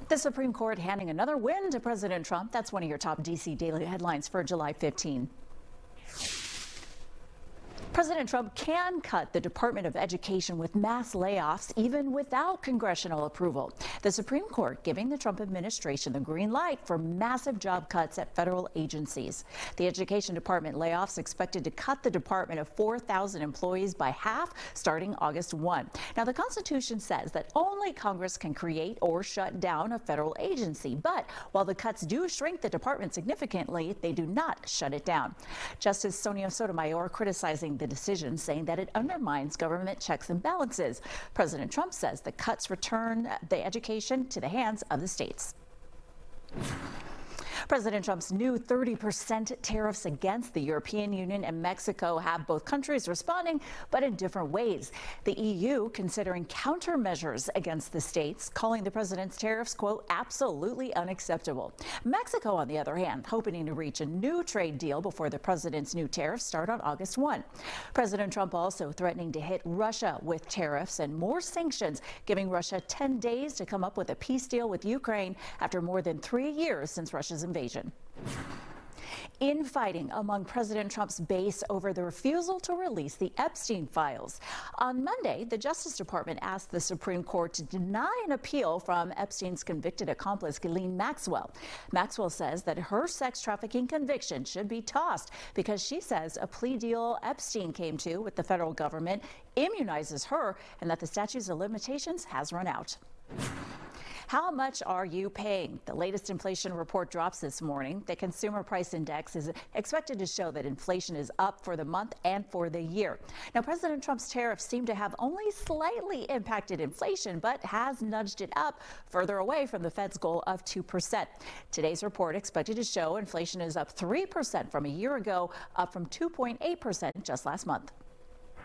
The Supreme Court handing another win to President Trump. That's one of your top D.C. daily headlines for July 15. President Trump can cut the Department of Education with mass layoffs even without congressional approval. The Supreme Court giving the Trump administration the green light for massive job cuts at federal agencies. The Education Department layoffs expected to cut the department of 4,000 employees by half starting August 1. Now, the Constitution says that only Congress can create or shut down a federal agency. But while the cuts do shrink the department significantly, they do not shut it down. Justice Sonia Sotomayor criticizing the decision, saying that it undermines government checks and balances. President Trump says the cuts return the education to the hands of the states. President Trump's new 30% tariffs against the European Union and Mexico have both countries responding, but in different ways. The EU considering countermeasures against the states, calling the president's tariffs, quote, absolutely unacceptable. Mexico, on the other hand, hoping to reach a new trade deal before the president's new tariffs start on August 1. President Trump also threatening to hit Russia with tariffs and more sanctions, giving Russia 10 days to come up with a peace deal with Ukraine after more than 3 years since Russia's invasion. Infighting among President Trump's base over the refusal to release the Epstein files. On Monday, the Justice Department asked the Supreme Court to deny an appeal from Epstein's convicted accomplice, Ghislaine Maxwell. Maxwell says that her sex trafficking conviction should be tossed because she says a plea deal Epstein came to with the federal government immunizes her and that the statute of limitations has run out. How much are you paying? The latest inflation report drops this morning. The Consumer Price Index is expected to show that inflation is up for the month and for the year. Now, President Trump's tariffs seem to have only slightly impacted inflation, but has nudged it up further away from the Fed's goal of 2%. Today's report expected to show inflation is up 3% from a year ago, up from 2.8% just last month.